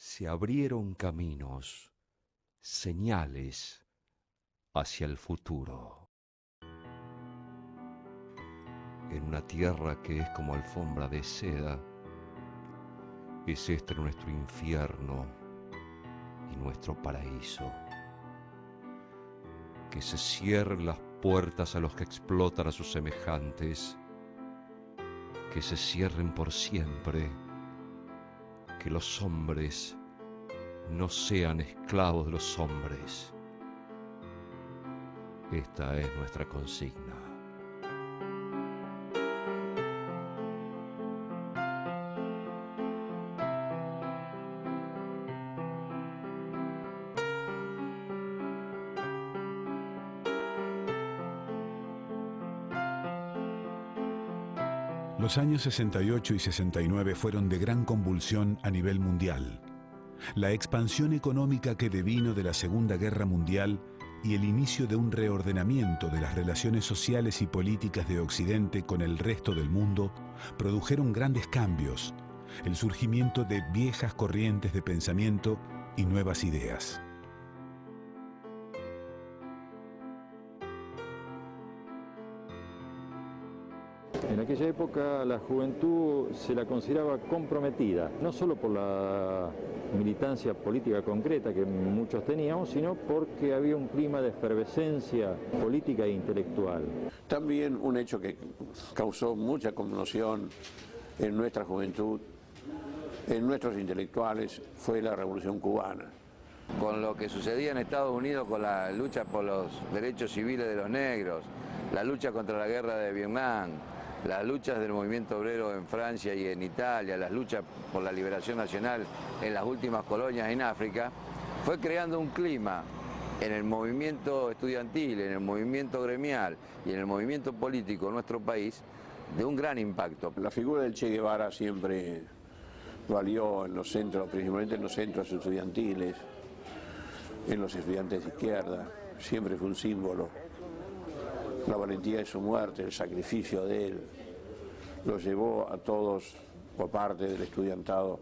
Se abrieron caminos, señales hacia el futuro. En una tierra que es como alfombra de seda, es este nuestro infierno y nuestro paraíso. Que se cierren las puertas a los que explotan a sus semejantes, que se cierren por siempre, que los hombres no sean esclavos de los hombres. Esta es nuestra consigna. Los años 68 y 69 fueron de gran convulsión a nivel mundial. La expansión económica que devino de la Segunda Guerra Mundial y el inicio de un reordenamiento de las relaciones sociales y políticas de Occidente con el resto del mundo produjeron grandes cambios, el surgimiento de viejas corrientes de pensamiento y nuevas ideas. En aquella época la juventud se la consideraba comprometida, no solo por la militancia política concreta que muchos teníamos, sino porque había un clima de efervescencia política e intelectual. También un hecho que causó mucha conmoción en nuestra juventud, en nuestros intelectuales, fue la Revolución Cubana. Con lo que sucedía en Estados Unidos con la lucha por los derechos civiles de los negros, la lucha contra la guerra de Vietnam, las luchas del movimiento obrero en Francia y en Italia, las luchas por la liberación nacional en las últimas colonias en África, fue creando un clima en el movimiento estudiantil, en el movimiento gremial y en el movimiento político de nuestro país de un gran impacto. La figura del Che Guevara siempre valió en los centros, principalmente en los centros estudiantiles, en los estudiantes de izquierda, siempre fue un símbolo. La valentía de su muerte, el sacrificio de él, lo llevó a todos, por parte del estudiantado,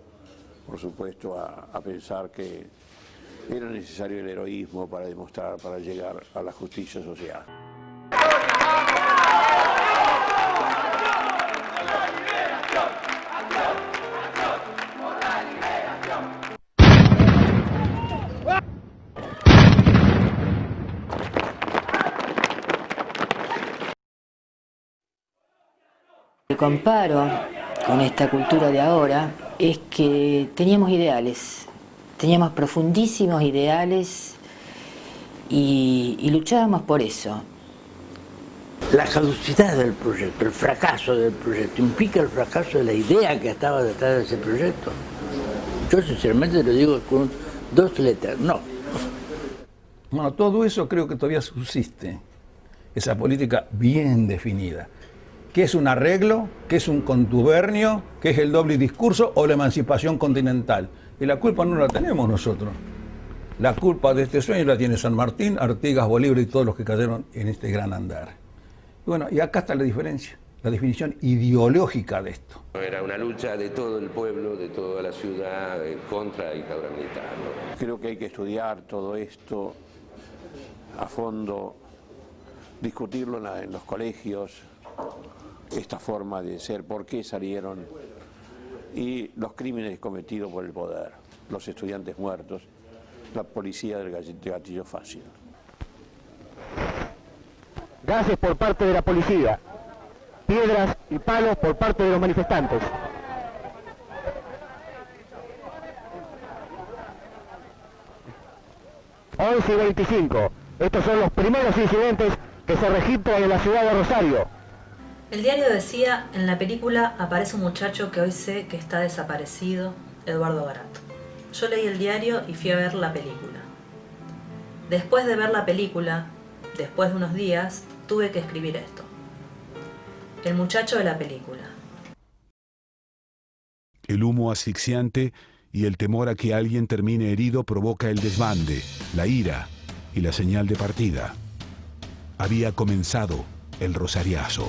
por supuesto, a pensar que era necesario el heroísmo para demostrar, para llegar a la justicia social. Lo que comparo con esta cultura de ahora es que teníamos ideales, teníamos profundísimos ideales y luchábamos por eso. La caducidad del proyecto, el fracaso del proyecto, implica el fracaso de la idea que estaba detrás de ese proyecto. Yo sinceramente lo digo con dos letras, no. Bueno, todo eso creo que todavía subsiste, esa política bien definida. ¿Qué es un arreglo? ¿Qué es un contubernio? ¿Qué es el doble discurso o la emancipación continental? Y la culpa no la tenemos nosotros. La culpa de este sueño la tiene San Martín, Artigas, Bolívar y todos los que cayeron en este gran andar. Y bueno, y acá está la diferencia, la definición ideológica de esto. Era una lucha de todo el pueblo, de toda la ciudad, contra la dictadura militar, ¿no? Creo que hay que estudiar todo esto a fondo, discutirlo en los colegios, esta forma de ser, por qué salieron, y los crímenes cometidos por el poder, los estudiantes muertos, la policía del gatillo fácil. Gases por parte de la policía, piedras y palos por parte de los manifestantes. Once y 25. Estos son los primeros incidentes que se registran en la ciudad de Rosario. El diario decía, en la película aparece un muchacho que hoy sé que está desaparecido, Eduardo Garato. Yo leí el diario y fui a ver la película. Después de ver la película, después de unos días, tuve que escribir esto. El muchacho de la película. El humo asfixiante y el temor a que alguien termine herido provoca el desbande, la ira y la señal de partida. Había comenzado el rosariazo.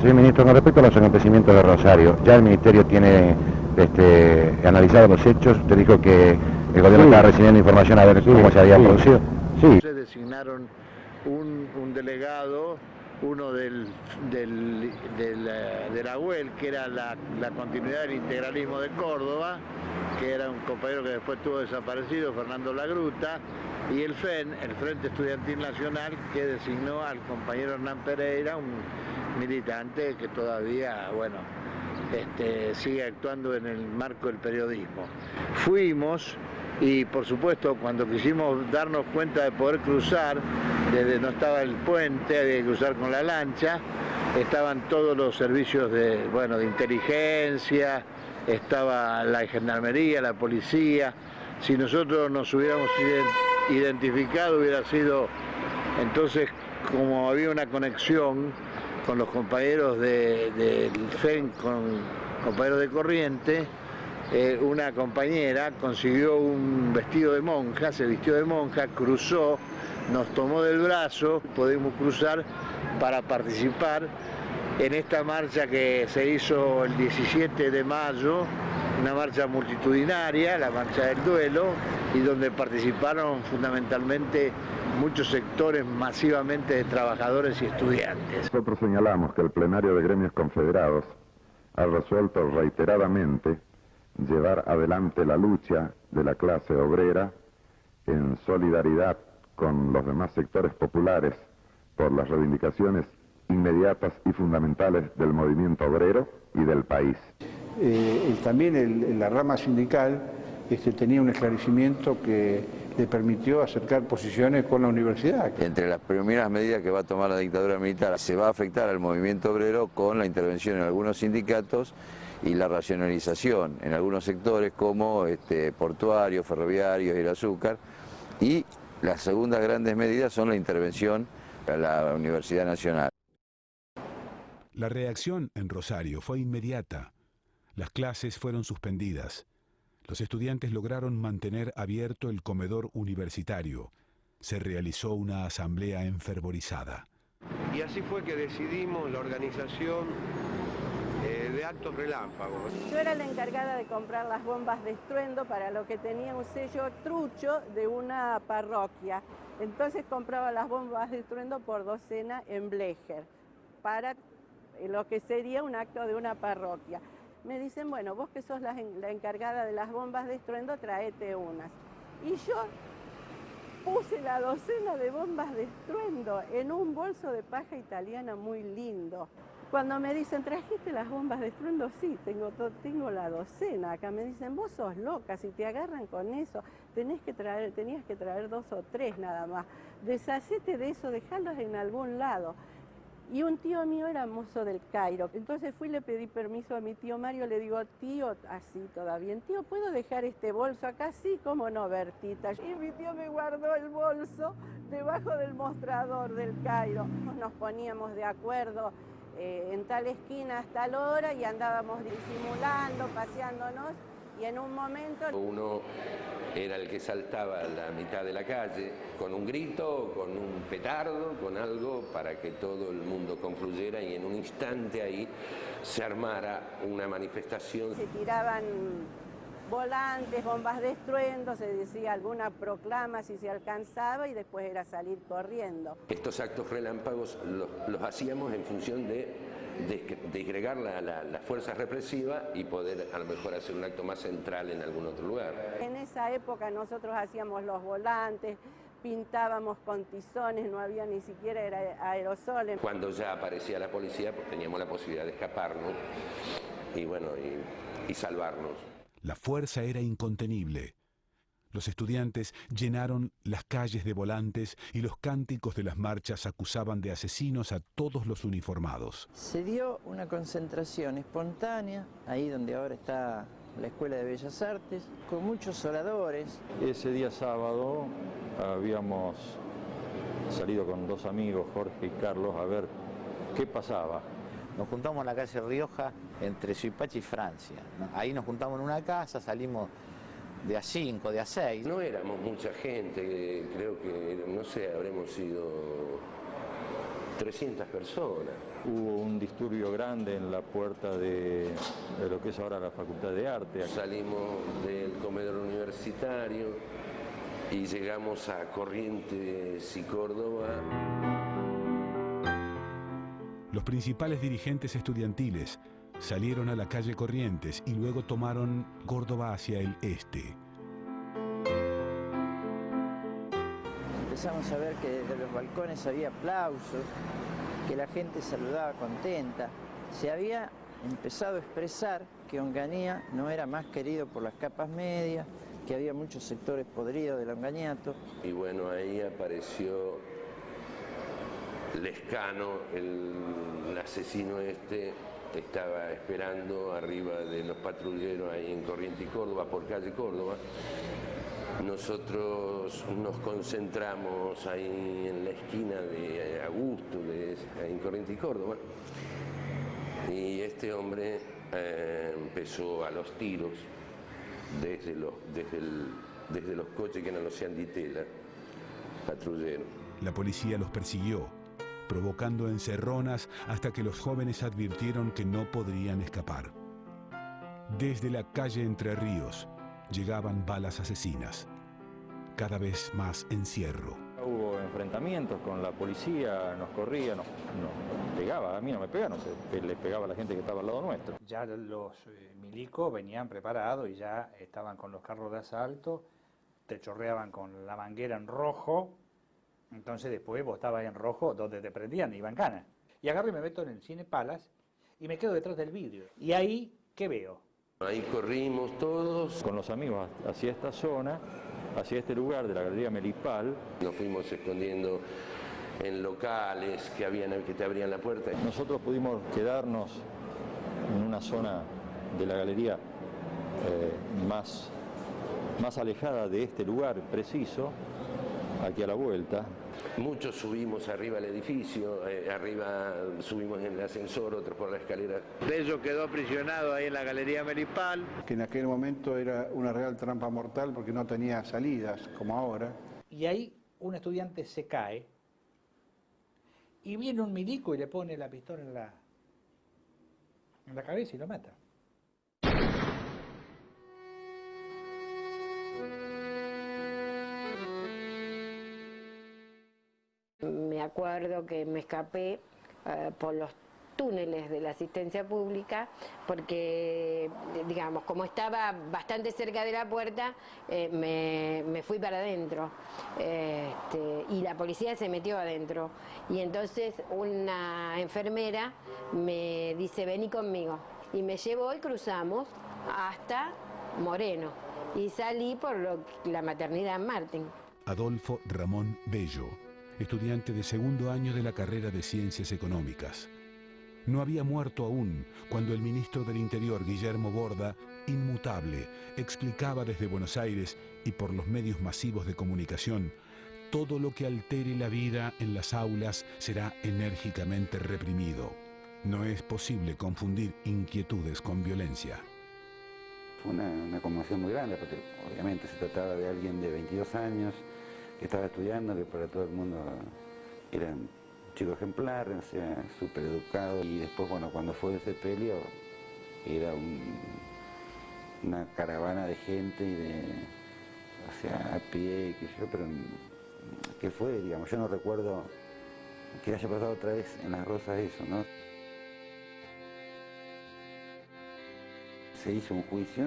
Señor Ministro, con respecto a los acontecimientos de Rosario, ya el Ministerio tiene analizado los hechos. Usted dijo que el gobierno estaba recibiendo información a ver cómo se había producido. Sí. Se designaron un delegado, uno de la UEL, que era la continuidad del integralismo de Córdoba, que era un compañero que después estuvo desaparecido, Fernando Lagruta, y el FEN, el Frente Estudiantil Nacional, que designó al compañero Hernán Pereira, un militante que todavía, bueno, sigue actuando en el marco del periodismo. Fuimos y, por supuesto, cuando quisimos darnos cuenta de poder cruzar, desde no estaba el puente, había que cruzar con la lancha, estaban todos los servicios de inteligencia, estaba la gendarmería, la policía. Si nosotros nos hubiéramos identificado, hubiera sido, entonces, como había una conexión con los compañeros del FEN, con compañeros de Corriente, una compañera consiguió un vestido de monja, se vistió de monja, cruzó, nos tomó del brazo, pudimos cruzar para participar en esta marcha que se hizo el 17 de mayo, una marcha multitudinaria, la marcha del duelo, y donde participaron fundamentalmente muchos sectores masivamente de trabajadores y estudiantes. Nosotros señalamos que el plenario de gremios confederados ha resuelto reiteradamente llevar adelante la lucha de la clase obrera en solidaridad con los demás sectores populares por las reivindicaciones inmediatas y fundamentales del movimiento obrero y del país. También la rama sindical tenía un esclarecimiento que le permitió acercar posiciones con la universidad. Entre las primeras medidas que va a tomar la dictadura militar, se va a afectar al movimiento obrero con la intervención en algunos sindicatos y la racionalización en algunos sectores como portuarios, ferroviarios y el azúcar. Y las segundas grandes medidas son la intervención a la Universidad Nacional. La reacción en Rosario fue inmediata. Las clases fueron suspendidas. Los estudiantes lograron mantener abierto el comedor universitario. Se realizó una asamblea enfervorizada. Y así fue que decidimos la organización de actos relámpagos. Yo era la encargada de comprar las bombas de estruendo para lo que tenía un sello trucho de una parroquia. Entonces compraba las bombas de estruendo por docena en Blecher para lo que sería un acto de una parroquia. Me dicen, bueno, vos que sos la encargada de las bombas de estruendo, traete unas. Y yo puse la docena de bombas de estruendo en un bolso de paja italiana muy lindo. Cuando me dicen, ¿trajiste las bombas de estruendo? Sí, tengo la docena. Acá me dicen, vos sos loca, si te agarran con eso, tenías que traer 2 o 3 nada más. Deshacete de eso, dejarlos en algún lado. Y un tío mío era mozo del Cairo. Entonces fui y le pedí permiso a mi tío Mario, le digo, tío, así todavía, tío, ¿puedo dejar este bolso acá? Sí, cómo no, Bertita. Y mi tío me guardó el bolso debajo del mostrador del Cairo. Nos poníamos de acuerdo en tal esquina hasta tal hora y andábamos disimulando, paseándonos. Y en un momento... Uno era el que saltaba a la mitad de la calle con un grito, con un petardo, con algo para que todo el mundo confluyera y en un instante ahí se armara una manifestación. Se tiraban volantes, bombas de estruendo, se decía alguna proclama si se alcanzaba y después era salir corriendo. Estos actos relámpagos los hacíamos en función de disgregar las fuerzas represivas y poder a lo mejor hacer un acto más central en algún otro lugar. En esa época nosotros hacíamos los volantes, pintábamos con tizones, no había ni siquiera aerosoles. Cuando ya aparecía la policía, pues teníamos la posibilidad de escaparnos y bueno, y salvarnos. La fuerza era incontenible. Los estudiantes llenaron las calles de volantes y los cánticos de las marchas acusaban de asesinos a todos los uniformados. Se dio una concentración espontánea, ahí donde ahora está la Escuela de Bellas Artes, con muchos oradores. Ese día sábado habíamos salido con dos amigos, Jorge y Carlos, a ver qué pasaba. Nos juntamos en la calle Rioja, entre Suipacha y Francia. Ahí nos juntamos en una casa, salimos de a 5, de a 6. No éramos mucha gente, creo que, no sé, habremos sido 300 personas. Hubo un disturbio grande en la puerta de lo que es ahora la Facultad de Arte. Salimos del comedor universitario y llegamos a Corrientes y Córdoba. Los principales dirigentes estudiantiles salieron a la calle Corrientes y luego tomaron Córdoba hacia el este. Empezamos a ver que desde los balcones había aplausos, que la gente saludaba contenta. Se había empezado a expresar que Onganía no era más querido por las capas medias, que había muchos sectores podridos del onganiato. Y bueno, ahí apareció Lescano, el asesino estaba esperando arriba de los patrulleros ahí en Corrientes y Córdoba, por calle Córdoba. Nosotros nos concentramos ahí en la esquina de Augusto, ahí en Corrientes y Córdoba. Y este hombre empezó a los tiros desde los coches que eran los Cianditela, patrulleros. La policía los persiguió, provocando encerronas hasta que los jóvenes advirtieron que no podrían escapar. Desde la calle Entre Ríos llegaban balas asesinas, cada vez más encierro. Hubo enfrentamientos con la policía, nos corría, nos pegaba, a mí no me pegaba, le pegaba a la gente que estaba al lado nuestro. Ya los milicos venían preparados y ya estaban con los carros de asalto, te chorreaban con la manguera en rojo. Entonces después vos estabas en rojo donde te prendían, iban canas. Y agarro y me meto en el Cine Palace y me quedo detrás del vidrio. Y ahí, ¿qué veo? Ahí corrimos todos. Con los amigos hacia esta zona, hacia este lugar de la Galería Melipal. Nos fuimos escondiendo en locales que te abrían la puerta. Nosotros pudimos quedarnos en una zona de la galería más alejada de este lugar preciso, aquí a la vuelta. Muchos subimos arriba al edificio, arriba subimos en el ascensor, otros por la escalera. Bello quedó aprisionado ahí en la Galería Melipal. Que en aquel momento era una real trampa mortal porque no tenía salidas, como ahora. Y ahí un estudiante se cae y viene un milico y le pone la pistola en la cabeza y lo mata. Me acuerdo que me escapé por los túneles de la asistencia pública porque, digamos, como estaba bastante cerca de la puerta, me fui para adentro y la policía se metió adentro. Y entonces una enfermera me dice, vení conmigo. Y me llevó y cruzamos hasta Moreno. Y salí por la maternidad Martín. Adolfo Ramón Bello, estudiante de segundo año de la carrera de Ciencias Económicas. No había muerto aún cuando el ministro del Interior, Guillermo Borda, inmutable, explicaba desde Buenos Aires y por los medios masivos de comunicación: todo lo que altere la vida en las aulas será enérgicamente reprimido. No es posible confundir inquietudes con violencia. Fue una conmoción muy grande, porque obviamente se trataba de alguien de 22 años, que estaba estudiando, que para todo el mundo era un chico ejemplar, o sea, súper educado. Y después, bueno, cuando fue de sepelio, era una caravana de gente y de, o sea, a pie, qué sé yo, pero ¿qué fue? Digamos, yo no recuerdo que haya pasado otra vez en Las Rosas eso, ¿no? Se hizo un juicio,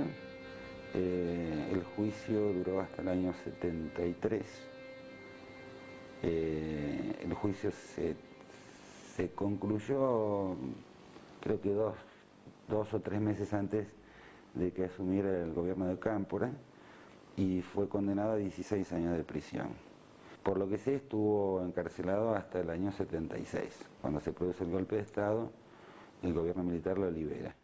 el juicio duró hasta el año 73. El juicio se concluyó, creo que dos o 3 meses antes de que asumiera el gobierno de Cámpora, y fue condenado a 16 años de prisión. Por lo que sé, estuvo encarcelado hasta el año 76. Cuando se produce el golpe de Estado, el gobierno militar lo libera.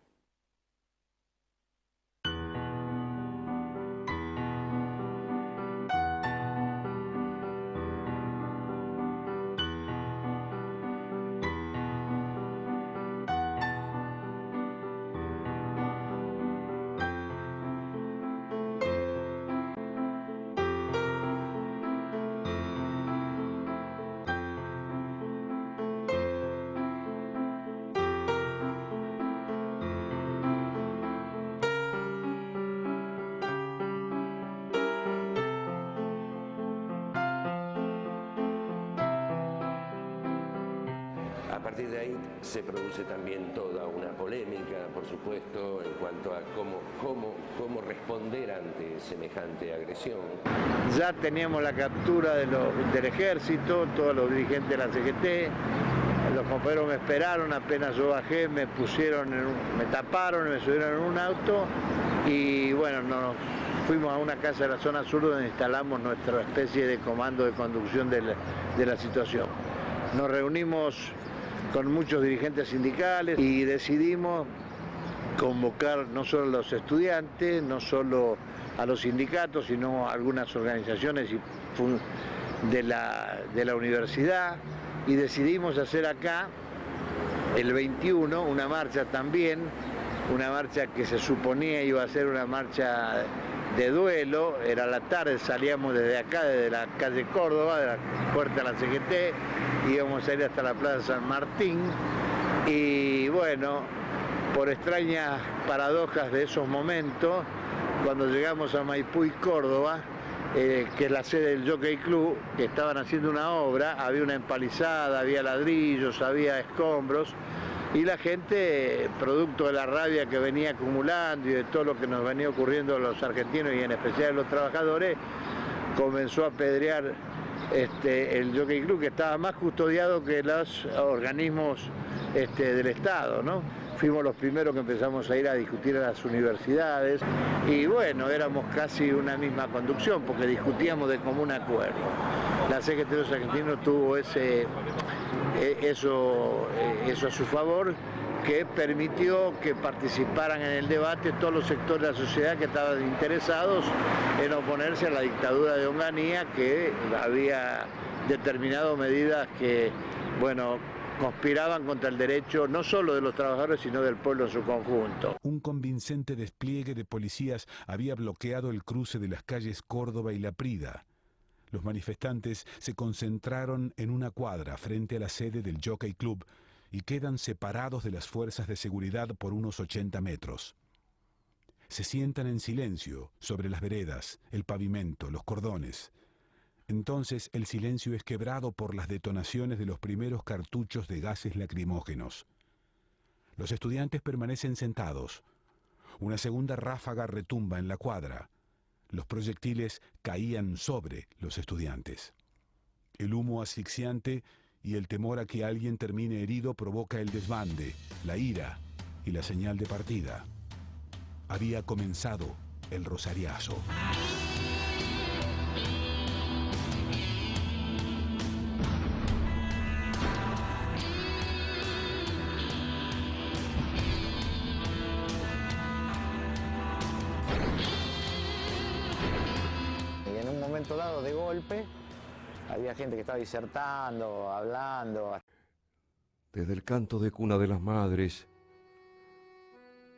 A partir de ahí se produce también toda una polémica, por supuesto, en cuanto a cómo responder ante semejante agresión. Ya teníamos la captura del ejército, todos los dirigentes de la CGT, los compañeros me esperaron, apenas yo bajé, me taparon, me subieron en un auto y bueno, nos fuimos a una casa de la zona sur donde instalamos nuestra especie de comando de conducción de la situación. Nos reunimos con muchos dirigentes sindicales y decidimos convocar no solo a los estudiantes, no solo a los sindicatos, sino a algunas organizaciones de la universidad, y decidimos hacer acá el 21 una marcha también, una marcha que se suponía iba a ser una marcha de duelo. Era la tarde, salíamos desde acá, desde la calle Córdoba, de la puerta de la CGT, íbamos a ir hasta la Plaza San Martín, y bueno, por extrañas paradojas de esos momentos, cuando llegamos a Maipú y Córdoba, que es la sede del Jockey Club, que estaban haciendo una obra, había una empalizada, había ladrillos, había escombros, y la gente, producto de la rabia que venía acumulando y de todo lo que nos venía ocurriendo a los argentinos y en especial a los trabajadores, comenzó a apedrear el Jockey Club, que estaba más custodiado que los organismos del Estado, ¿no? Fuimos los primeros que empezamos a ir a discutir a las universidades y bueno, éramos casi una misma conducción porque discutíamos de común acuerdo. La CGT de los argentinos tuvo eso a su favor, que permitió que participaran en el debate todos los sectores de la sociedad que estaban interesados en oponerse a la dictadura de Onganía, que había determinado medidas que, bueno, conspiraban contra el derecho no solo de los trabajadores, sino del pueblo en su conjunto. Un convincente despliegue de policías había bloqueado el cruce de las calles Córdoba y La Prida. Los manifestantes se concentraron en una cuadra frente a la sede del Jockey Club y quedan separados de las fuerzas de seguridad por unos 80 metros. Se sientan en silencio sobre las veredas, el pavimento, los cordones. Entonces el silencio es quebrado por las detonaciones de los primeros cartuchos de gases lacrimógenos. Los estudiantes permanecen sentados. Una segunda ráfaga retumba en la cuadra. Los proyectiles caían sobre los estudiantes. El humo asfixiante y el temor a que alguien termine herido provoca el desbande, la ira y la señal de partida. Había comenzado el rosariazo. En un momento dado de golpe, había gente que estaba disertando, hablando. Desde el canto de cuna de las madres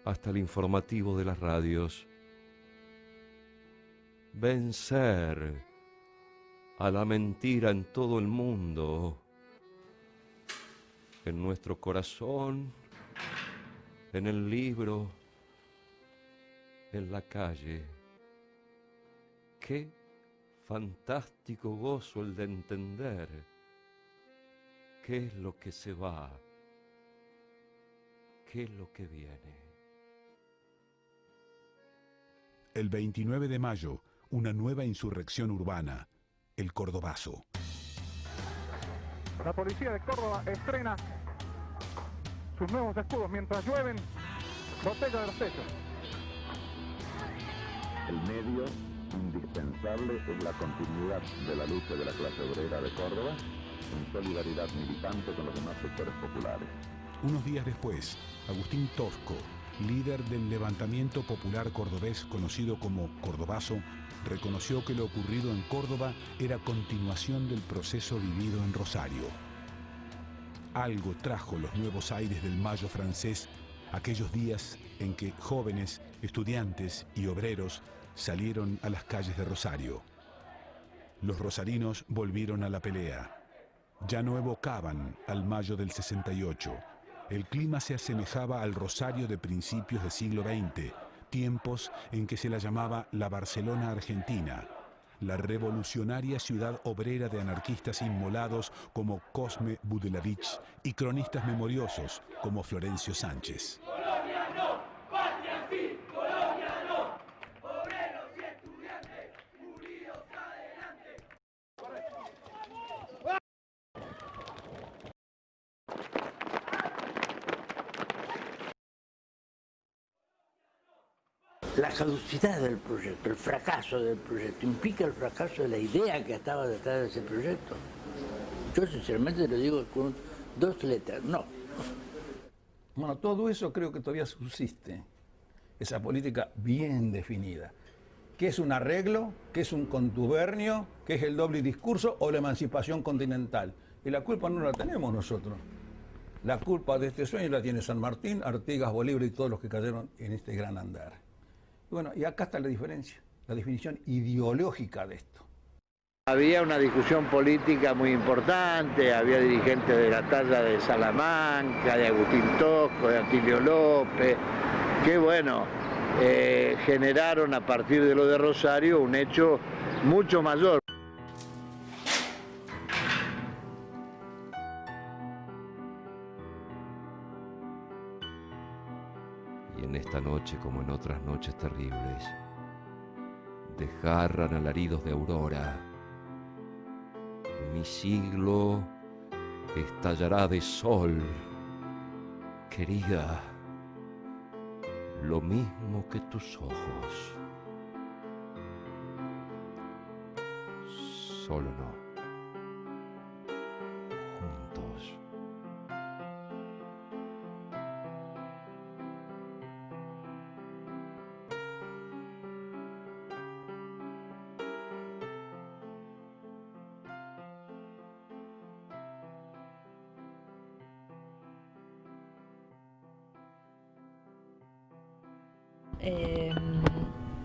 hasta el informativo de las radios. Vencer a la mentira en todo el mundo, en nuestro corazón, en el libro, en la calle. Qué fantástico gozo el de entender qué es lo que se va, qué es lo que viene. El 29 de mayo, una nueva insurrección urbana, el Cordobazo. La policía de Córdoba estrena sus nuevos escudos mientras llueven botellas de los techos. El medio indispensable es la continuidad de la lucha de la clase obrera de Córdoba en solidaridad militante con los demás sectores populares. Unos días después, Agustín Tosco, líder del levantamiento popular cordobés conocido como Cordobazo, reconoció que lo ocurrido en Córdoba era continuación del proceso vivido en Rosario. Algo trajo los nuevos aires del Mayo francés, aquellos días en que jóvenes, estudiantes y obreros salieron a las calles de Rosario. Los rosarinos volvieron a la pelea. Ya no evocaban al Mayo del 68. El clima se asemejaba al Rosario de principios del siglo XX, tiempos en que se la llamaba la Barcelona Argentina, la revolucionaria ciudad obrera de anarquistas inmolados como Cosme Budelavich y cronistas memoriosos como Florencio Sánchez. La caducidad del proyecto, el fracaso del proyecto, implica el fracaso de la idea que estaba detrás de ese proyecto. Yo sinceramente lo digo con dos letras, no. Bueno, todo eso creo que todavía subsiste, esa política bien definida. ¿Qué es un arreglo? ¿Qué es un contubernio? ¿Qué es el doble discurso o la emancipación continental? Y la culpa no la tenemos nosotros. La culpa de este sueño la tiene San Martín, Artigas, Bolívar y todos los que cayeron en este gran andar. Y bueno, y acá está la diferencia, la definición ideológica de esto. Había una discusión política muy importante, había dirigentes de la talla de Salamanca, de Agustín Tosco, de Atilio López, que bueno, generaron a partir de lo de Rosario un hecho mucho mayor. Y en esta noche, como en otras noches terribles, desgarran alaridos de aurora. Mi siglo estallará de sol, querida, lo mismo que tus ojos. Solo no. Juntos.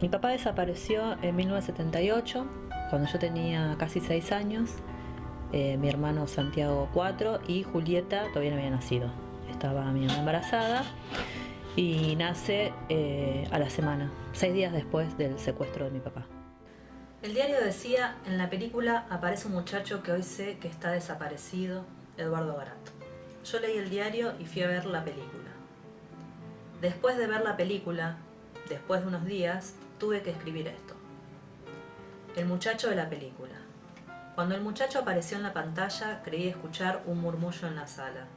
Mi papá desapareció en 1978, cuando yo tenía casi 6 años. Mi hermano Santiago 4 y Julieta todavía no había nacido. Estaba mi mamá embarazada y nace a la semana, 6 días después del secuestro de mi papá. El diario decía, en la película aparece un muchacho que hoy sé que está desaparecido, Eduardo Garato. Yo leí el diario y fui a ver la película. Después de ver la película, después de unos días, tuve que escribir esto. El muchacho de la película. Cuando el muchacho apareció en la pantalla, creí escuchar un murmullo en la sala.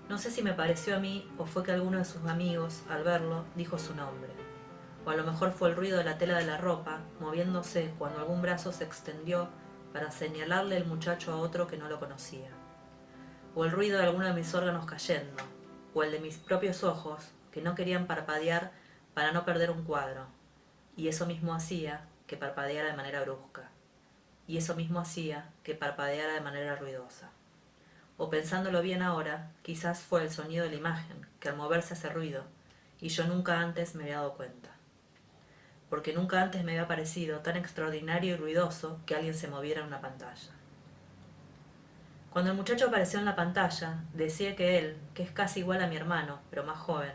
No sé si me pareció a mí o fue que alguno de sus amigos, al verlo, dijo su nombre. O a lo mejor fue el ruido de la tela de la ropa, moviéndose cuando algún brazo se extendió para señalarle el muchacho a otro que no lo conocía. O el ruido de alguno de mis órganos cayendo, o el de mis propios ojos, que no querían parpadear para no perder un cuadro, y eso mismo hacía que parpadeara de manera brusca, y eso mismo hacía que parpadeara de manera ruidosa. O pensándolo bien ahora, quizás fue el sonido de la imagen, que al moverse hace ruido, y yo nunca antes me había dado cuenta. Porque nunca antes me había parecido tan extraordinario y ruidoso que alguien se moviera en una pantalla. Cuando el muchacho apareció en la pantalla, decía que él, que es casi igual a mi hermano, pero más joven,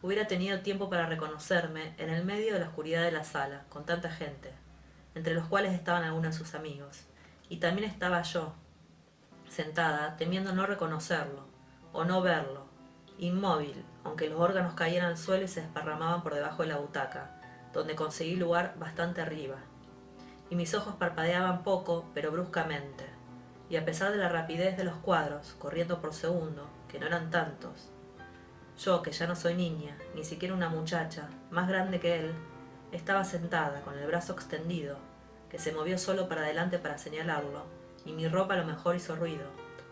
hubiera tenido tiempo para reconocerme en el medio de la oscuridad de la sala, con tanta gente, entre los cuales estaban algunos de sus amigos. Y también estaba yo, sentada, temiendo no reconocerlo, o no verlo, inmóvil, aunque los órganos caían al suelo y se desparramaban por debajo de la butaca, donde conseguí lugar bastante arriba. Y mis ojos parpadeaban poco, pero bruscamente, y a pesar de la rapidez de los cuadros, corriendo por segundo, que no eran tantos, yo, que ya no soy niña, ni siquiera una muchacha, más grande que él, estaba sentada, con el brazo extendido, que se movió solo para adelante para señalarlo, y mi ropa a lo mejor hizo ruido,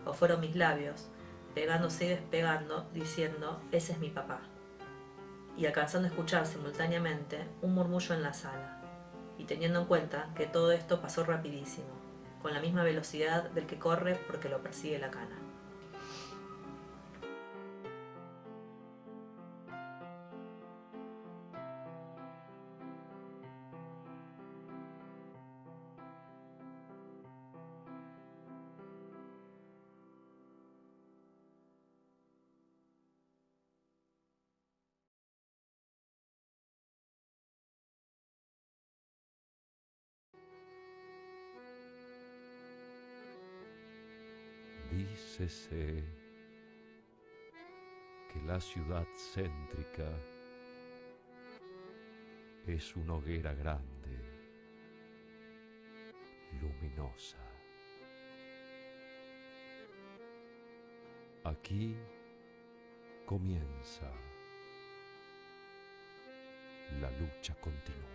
o fueron mis labios, pegándose y despegando, diciendo, ese es mi papá. Y alcanzando a escuchar simultáneamente un murmullo en la sala, y teniendo en cuenta que todo esto pasó rapidísimo, con la misma velocidad del que corre porque lo persigue la cana. Dícese que la ciudad céntrica es una hoguera grande, luminosa. Aquí comienza la lucha continua.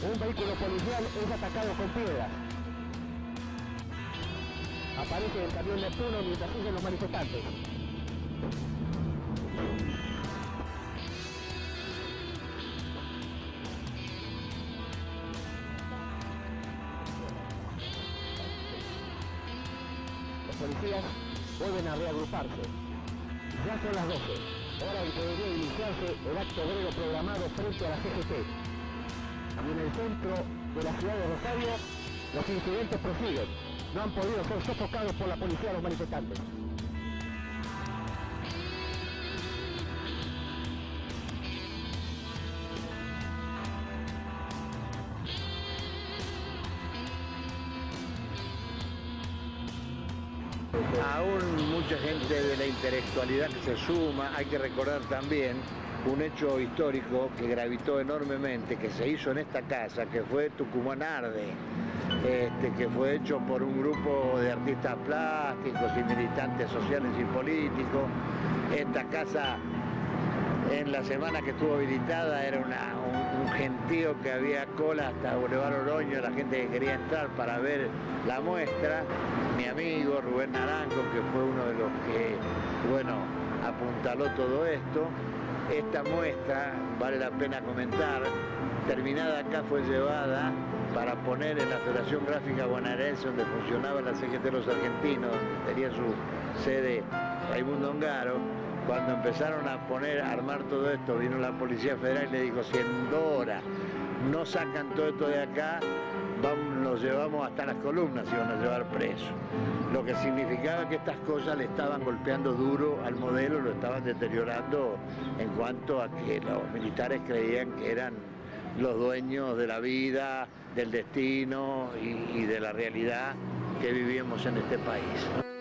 Un vehículo policial es atacado con piedras. Aparece el camión Neptuno mientras siguen los manifestantes. Los policías vuelven a reagruparse. Ya son las 12, hora en que debería iniciarse el acto obrero programado frente a la CGT. Y en el centro de la ciudad de Rosario, los incidentes prosiguen. No han podido ser sofocados por la policía los manifestantes. Aún mucha gente de la intelectualidad que se suma, hay que recordar también un hecho histórico que gravitó enormemente, que se hizo en esta casa, que fue Tucumán Arde, que fue hecho por un grupo de artistas plásticos y militantes sociales y políticos. Esta casa, en la semana que estuvo habilitada, era un gentío que había cola hasta Boulevard Oroño, la gente que quería entrar para ver la muestra. Mi amigo Rubén Naranjo, que fue uno de los que, apuntaló todo esto. Esta muestra, vale la pena comentar, terminada acá fue llevada para poner en la Federación Gráfica Bonaerense, donde funcionaba la CGT de los Argentinos, donde tenía su sede Raimundo Ongaro. Cuando empezaron a armar todo esto, vino la Policía Federal y le dijo, si en 2 horas no sacan todo esto de acá, los llevamos hasta las columnas y van a llevar preso. Lo que significaba que estas cosas le estaban golpeando duro al modelo, lo estaban deteriorando en cuanto a que los militares creían que eran los dueños de la vida, del destino y de la realidad que vivíamos en este país.